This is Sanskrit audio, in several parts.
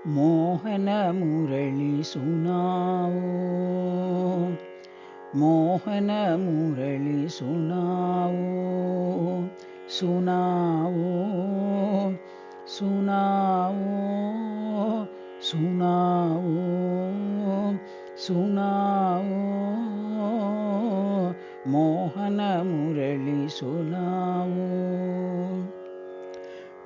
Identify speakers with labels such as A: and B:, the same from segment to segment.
A: मोहन मुरली सुनाओ, मोहन मुरली सुनाओ, सुनाओ सुनाओ सुनाओ सुनाओ, मोहन मुरली सुनाओ।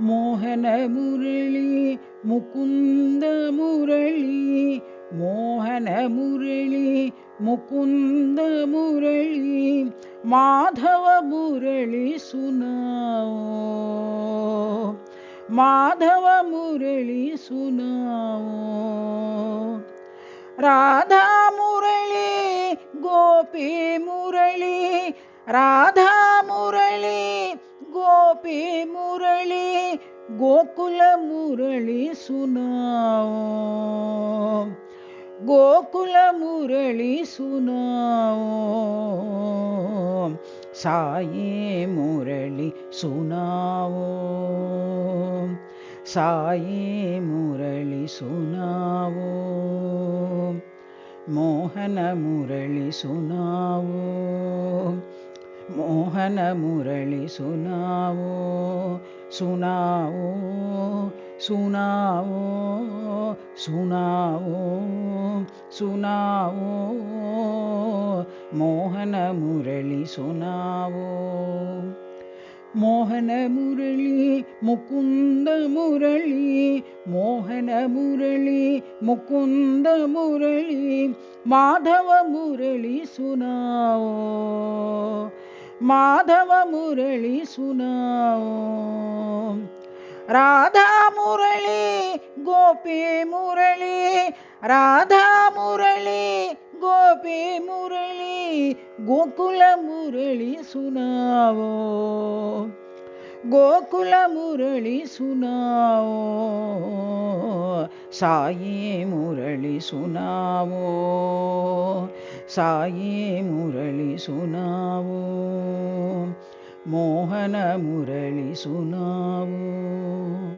A: मोहन मुरली मुकुंद मुरली, मोहन मुरली मुकुंद मुरली, माधव मुरली सुनाओ, माधव मुरली सुनाओ। राधा मुरली गोपी मुरली, राधा मुरली गोपी मुरली, गोकुल मुरली सुनाओ, गोकुल मुरली सुनाओ। साई मुरली सुनाओ, साई मुरली सुनाओ, मोहन मुरली सुनाओ, मोहन मुरली सुनाओ, सुनाओ सुनाओ सुनाओ सुनाओ, मोहन मुरली सुनाओ। मोहन मुरली मुकुंद मुरली, मोहन मुरली मुकुंद मुरली, माधव मुरली सुनाओ, माधव मुरली सुनाओ। राधा मुरली गोपी मुरली, राधा मुरली गोपी मुरली, गोकुल मुरली सुनाओ, गोकुल मुरली सुनाओ। साई मुरली सुनाओ, साई मुरली सुनाओ, मोहन मुरली सुनाओ।